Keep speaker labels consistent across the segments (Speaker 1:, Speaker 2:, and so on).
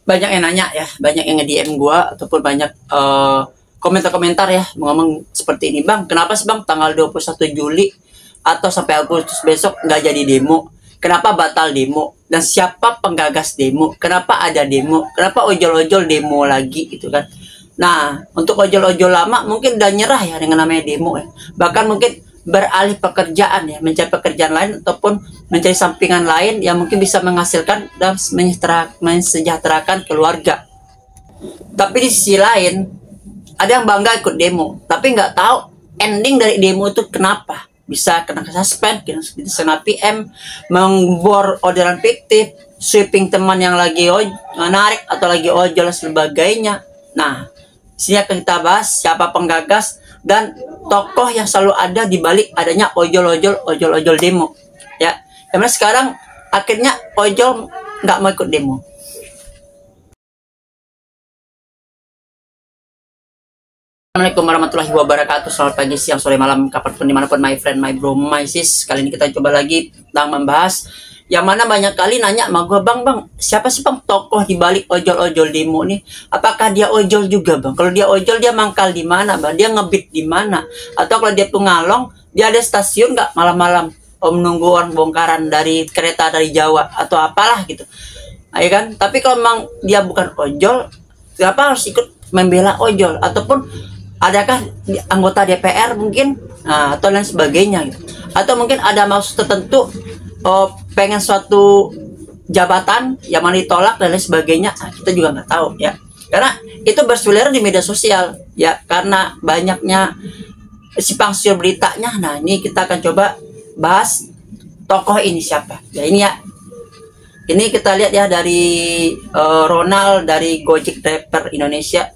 Speaker 1: banyak yang nanya ya, banyak yang nge-DM gua ataupun banyak komentar-komentar ya ngomong seperti ini, Bang, kenapa sih Bang tanggal 21 Juli atau sampai Agustus besok nggak jadi demo? Kenapa batal demo? Dan siapa penggagas demo? Kenapa ada demo? Kenapa ojol-ojol demo lagi gitu kan? Nah, untuk ojol-ojol lama mungkin udah nyerah ya dengan namanya demo ya. Bahkan mungkin beralih pekerjaan ya, mencari pekerjaan lain ataupun mencari sampingan lain yang mungkin bisa menghasilkan dan mensejahterakan keluarga. Tapi di sisi lain ada yang bangga ikut demo, tapi nggak tahu ending dari demo itu kenapa. Bisa kena suspend, kena PM, membor orderan fiktif, sweeping teman yang lagi narik atau lagi ojol dan sebagainya. Nah, sini akan kita bahas siapa penggagas dan tokoh yang selalu ada di balik adanya ojol-ojol demo. Ya, karena sekarang akhirnya ojol nggak mau ikut demo. Assalamualaikum warahmatullahi wabarakatuh. Selamat pagi, siang, sore, malam, kapanpun, dimanapun, my friend, my bro, my sis. Kali ini kita coba lagi tentang membahas yang mana banyak kali nanya sama gue, bang, siapa sih bang tokoh di balik ojol-ojol demo nih? Apakah dia ojol juga bang? Kalau dia ojol, dia mangkal di mana bang? Dia ngebit di mana? Atau kalau dia tuh ngalong, dia ada stasiun nggak malam-malam? Menunggu orang bongkaran dari kereta dari Jawa atau apalah gitu, ya kan? Tapi kalau memang dia bukan ojol, kenapa harus ikut membela ojol? Ataupun adakah anggota DPR mungkin, atau lain sebagainya gitu. Atau mungkin ada maksud tertentu, pengen suatu jabatan yang mana ditolak dan lain sebagainya, kita juga nggak tahu ya, karena itu berseliweran di media sosial ya, karena banyaknya simpang siur beritanya. Nah, ini kita akan coba bahas tokoh ini siapa ya. Ini ya, ini kita lihat ya dari Ronald dari Gojek Driver Indonesia.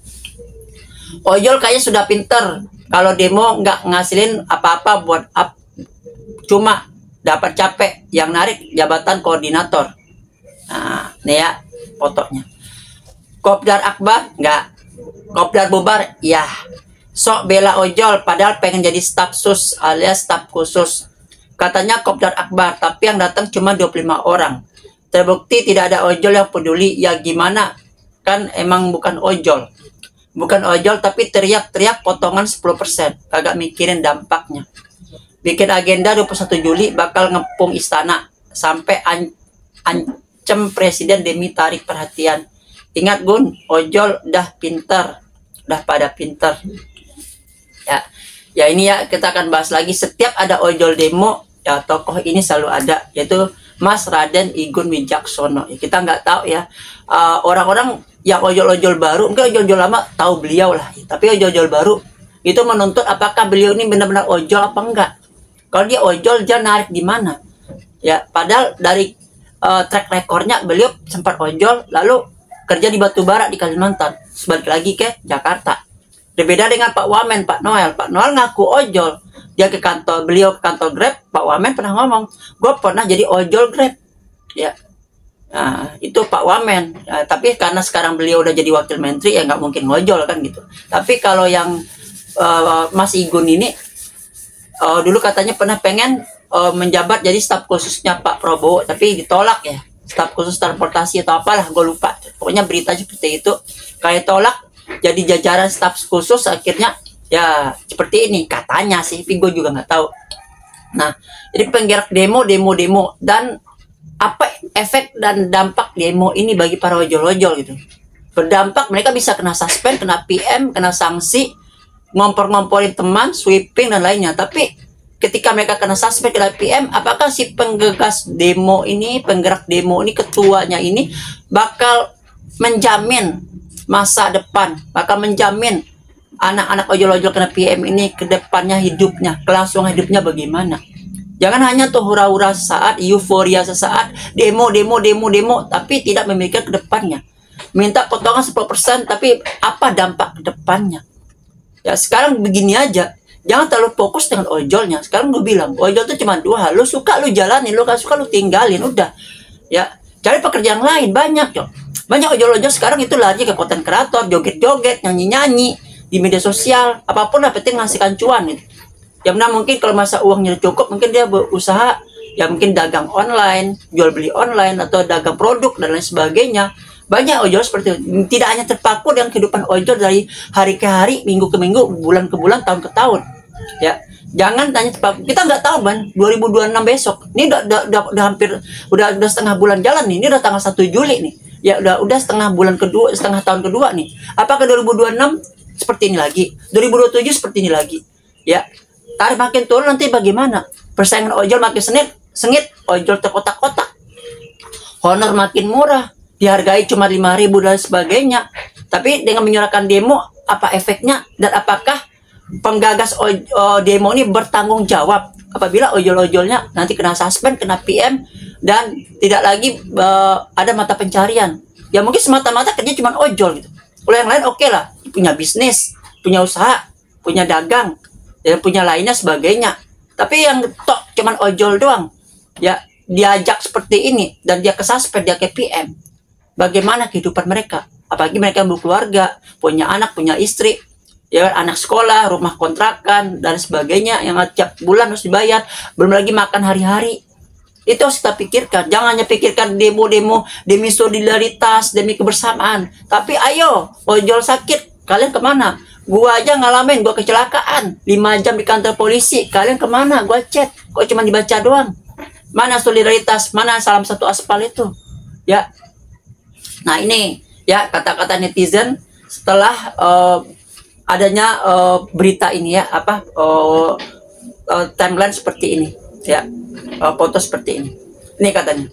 Speaker 1: Ojol kayaknya sudah pinter, kalau demo nggak ngasilin apa-apa buat cuma dapat capek, yang narik jabatan koordinator. Nah, ini ya fotonya. Kopdar Akbar nggak, Kopdar bubar ya. Sok bela ojol padahal pengen jadi staf sus alias staf khusus. Katanya Kopdar Akbar, tapi yang datang cuma 25 orang. Terbukti tidak ada ojol yang peduli. Ya gimana, kan emang bukan ojol. Bukan ojol tapi teriak-teriak potongan 10%. Kagak mikirin dampaknya. Bikin agenda 21 Juli bakal ngepung istana. Sampai ancam presiden demi tarik perhatian. Ingat Gun, ojol dah pinter. Udah pada pinter. Ya ini ya, kita akan bahas lagi. Setiap ada ojol demo, ya tokoh ini selalu ada. Yaitu Mas Raden Igun Wijaksono. Ya, kita nggak tahu ya. Orang-orang yang ojol-ojol baru, mungkin ojol-ojol lama tahu beliau lah, tapi ojol-ojol baru itu menuntut apakah beliau ini benar-benar ojol apa enggak. Kalau dia ojol, dia narik di mana ya, padahal dari track recordnya beliau sempat ojol lalu kerja di Batubara di Kalimantan, sebalik lagi ke Jakarta. Berbeda dengan Pak Wamen, Pak Noel ngaku ojol, dia ke kantor, beliau ke kantor Grab. Pak Wamen pernah ngomong, gue pernah jadi ojol Grab ya. Nah, itu Pak Wamen. Tapi karena sekarang beliau udah jadi wakil menteri, ya nggak mungkin ngojol kan gitu. Tapi kalau yang Mas Igun ini, dulu katanya pernah pengen menjabat jadi staf khususnya Pak Prabowo, tapi ditolak ya. Staf khusus transportasi atau apalah, gue lupa. Pokoknya berita seperti itu. Kayak tolak, jadi jajaran staf khusus, akhirnya ya seperti ini katanya sih, tapi gue juga nggak tahu. Nah, jadi penggerak demo dan apa efek dan dampak demo ini bagi para ojol-ojol gitu. Berdampak, mereka bisa kena suspend, kena PM, kena sanksi, ngompor-ngomporin teman, sweeping dan lainnya. Tapi ketika mereka kena suspend, kena PM, apakah si penggerak demo ini, ketuanya ini bakal menjamin masa depan, bakal menjamin anak-anak ojol-ojol kena PM ini ke depannya hidupnya, kelangsungan hidupnya bagaimana? Jangan hanya tuh hura-hura sesaat, euforia sesaat, demo, tapi tidak memikirkan ke depannya. Minta potongan 10%, tapi apa dampak ke depannya? Ya sekarang begini aja, jangan terlalu fokus dengan ojolnya. Sekarang gue bilang, ojol itu cuma dua hal, lu suka lu jalanin, lu gak suka lu tinggalin, udah. Ya, cari pekerjaan lain, banyak yo. Banyak ojol-ojol sekarang itu lari ke konten kreator, joget-joget, nyanyi-nyanyi di media sosial, apapun lah penting ngasihkan cuan gitu. Ya benar, mungkin kalau masa uangnya cukup, mungkin dia berusaha ya, mungkin dagang online, jual beli online, atau dagang produk dan lain sebagainya. Banyak ojol seperti itu. Tidak hanya terpaku dengan kehidupan ojol dari hari ke hari, minggu ke minggu, bulan ke bulan, tahun ke tahun. Ya, jangan tanya terpaku. Kita nggak tahu, Ban, 2026 besok. Ini udah hampir udah setengah bulan jalan nih. Ini udah tanggal 1 Juli nih. Ya udah setengah bulan kedua, setengah tahun kedua nih. Apakah 2026 seperti ini lagi? 2027 seperti ini lagi? Ya. Tarif makin turun nanti bagaimana? Persaingan ojol makin sengit, ojol terkotak-kotak. Honor makin murah, dihargai cuma 5.000 dan sebagainya. Tapi dengan menyuarakan demo, apa efeknya? Dan apakah penggagas demo ini bertanggung jawab apabila ojol-ojolnya nanti kena suspend, kena PM, dan tidak lagi ada mata pencarian? Ya mungkin semata-mata kerja cuma ojol gitu. Kalau yang lain oke lah, punya bisnis, punya usaha, punya dagang, dan punya lainnya sebagainya. Tapi yang tok cuman ojol doang, ya diajak seperti ini dan dia kesuspend, dia ke PM. Bagaimana kehidupan mereka? Apalagi mereka yang berkeluarga, punya anak, punya istri, ya anak sekolah, rumah kontrakan dan sebagainya yang tiap bulan harus dibayar, belum lagi makan hari-hari. Itu harus kita pikirkan. Jangan hanya pikirkan demo-demo demi solidaritas, demi kebersamaan. Tapi ayo, ojol sakit, kalian kemana? Gua aja ngalamin, gua kecelakaan 5 jam di kantor polisi. Kalian kemana? Gua chat, kok cuma dibaca doang? Mana solidaritas? Mana salam satu aspal itu? Ya. Nah ini ya kata-kata netizen setelah adanya berita ini ya, timeline seperti ini ya, foto seperti ini. Ini katanya,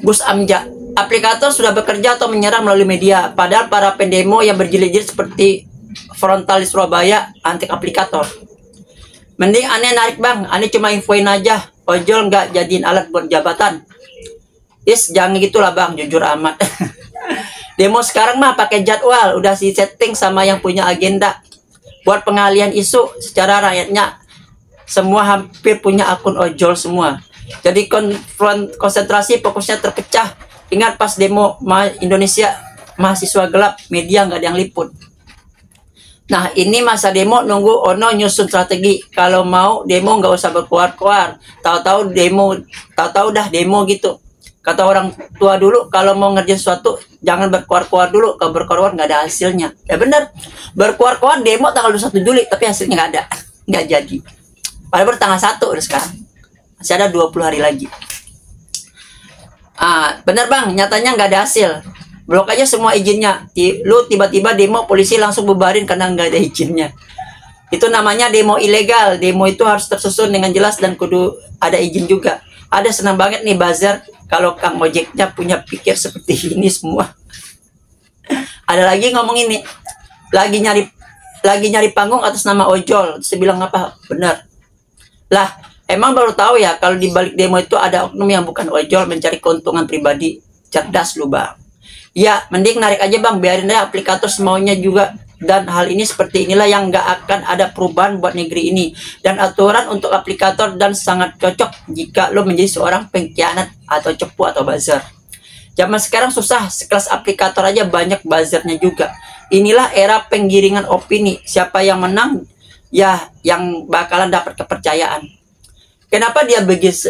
Speaker 1: Gus Amja, aplikator sudah bekerja atau menyerang melalui media, padahal para pendemo yang berjilid-jilid seperti frontal di Surabaya anti aplikator. Mending aneh narik bang, aneh cuma infoin aja, ojol nggak jadiin alat buat jabatan. Jangan gitulah bang, jujur amat. Demo sekarang mah pakai jadwal, udah si setting sama yang punya agenda buat pengalihan isu secara rakyatnya. Semua hampir punya akun ojol semua. Jadi konsentrasi fokusnya terpecah. Ingat pas demo Indonesia mahasiswa gelap, media nggak ada yang liput. Nah ini masa demo nunggu Ono nyusun strategi. Kalau mau demo nggak usah berkuar-kuar. Tahu-tahu dah demo gitu. Kata orang tua dulu, kalau mau ngerjain sesuatu jangan berkuar-kuar dulu. Kalau berkuar-kuar nggak ada hasilnya. Ya benar, berkuar-kuar demo tanggal 21 Juli tapi hasilnya nggak ada, nggak jadi. Padahal baru tanggal 1 udah sekarang. Masih ada 20 hari lagi. Bener bang, nyatanya nggak ada hasil. Blok aja semua izinnya. Lu tiba-tiba demo, polisi langsung bubarin karena nggak ada izinnya. Itu namanya demo ilegal. Demo itu harus tersusun dengan jelas dan kudu ada izin juga. Ada senang banget nih buzzer kalau Kang Ojeknya punya pikir seperti ini semua. Ada lagi ngomong ini, lagi nyari panggung atas nama ojol. Saya bilang apa? Benar. Lah, emang baru tahu ya kalau di balik demo itu ada oknum yang bukan ojol mencari keuntungan pribadi. Cerdas lu bang. Ya, mending narik aja bang, biarin aja aplikator semaunya juga. Dan hal ini seperti inilah yang nggak akan ada perubahan buat negeri ini. Dan aturan untuk aplikator dan sangat cocok jika lo menjadi seorang pengkhianat atau cepu atau buzzer. Zaman sekarang susah, sekelas aplikator aja banyak buzzernya juga. Inilah era penggiringan opini. Siapa yang menang, ya yang bakalan dapat kepercayaan. Kenapa dia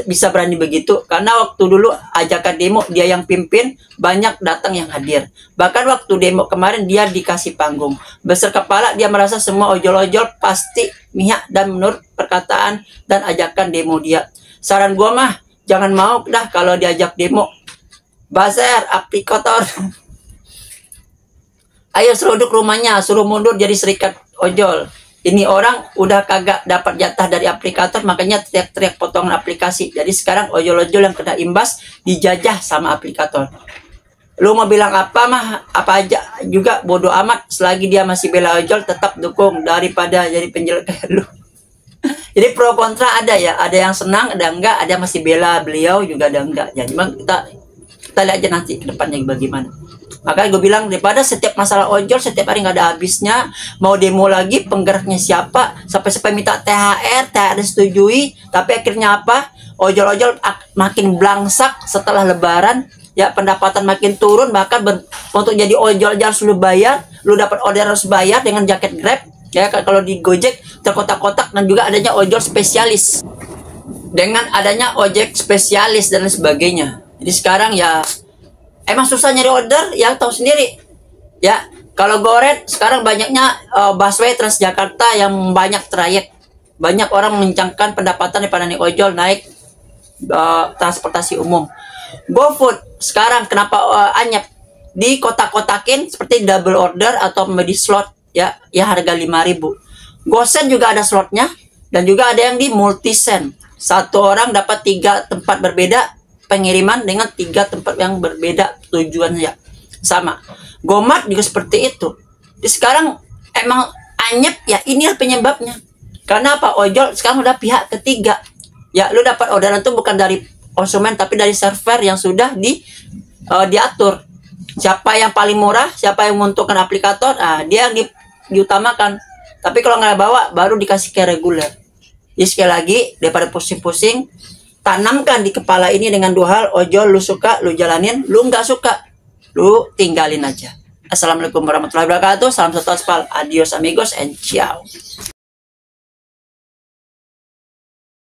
Speaker 1: bisa berani begitu? Karena waktu dulu ajakan demo dia yang pimpin, banyak datang yang hadir. Bahkan waktu demo kemarin dia dikasih panggung. Besar kepala dia merasa semua ojol-ojol pasti mihak dan menurut perkataan dan ajakan demo dia. Saran gua mah jangan mau dah kalau diajak demo. Buzzer, aplikator. Ayo seruduk rumahnya, suruh mundur jadi serikat ojol. Ini orang udah kagak dapat jatah dari aplikator, makanya teriak-teriak potongan aplikasi. Jadi sekarang ojol-ojol yang kena imbas dijajah sama aplikator. Lu mau bilang apa mah, apa aja juga bodoh amat. Selagi dia masih bela ojol, tetap dukung daripada jadi penjelek kayak lu. Jadi pro kontra ada ya, ada yang senang, ada enggak, ada masih bela beliau juga ada enggak. Jadi kita lihat aja nanti ke depannya bagaimana. Makanya gue bilang daripada setiap masalah ojol setiap hari nggak ada habisnya, mau demo lagi penggeraknya siapa, sampai minta THR disetujui, tapi akhirnya apa? Ojol-ojol makin blangsak setelah lebaran, ya pendapatan makin turun, bahkan untuk jadi ojol harus lu bayar, lu dapat order harus bayar dengan jaket Grab, ya kalau di Gojek terkotak-kotak, dan juga adanya ojol spesialis, dengan adanya ojek spesialis dan sebagainya. Jadi sekarang ya emang susah nyari order, ya tahu sendiri. Ya, kalau Goret sekarang banyaknya busway Transjakarta yang banyak trayek. Banyak orang mengencangkan pendapatan daripada naik ojol, naik transportasi umum. GoFood sekarang kenapa anyap? Di kotak-kotakin seperti double order atau menjadi slot, ya harga 5.000. GoSend juga ada slotnya, dan juga ada yang di multisend. Satu orang dapat 3 tempat berbeda pengiriman dengan 3 tempat yang berbeda tujuannya sama. GoMart juga seperti itu. Jadi sekarang emang anyep ya, inilah penyebabnya. Karena apa? Ojol sekarang udah pihak ketiga. Ya, lu dapat orderan itu bukan dari konsumen tapi dari server yang sudah diatur. Siapa yang paling murah, siapa yang menguntungkan aplikator, dia yang diutamakan. Tapi kalau nggak bawa, baru dikasih ke reguler. Jadi sekali lagi, daripada pusing-pusing, tanamkan di kepala ini dengan 2 hal. Ojol lu suka, lu jalanin. Lu nggak suka, lu tinggalin aja. Assalamualaikum warahmatullahi wabarakatuh. Salam satu aspal. Adios amigos and ciao.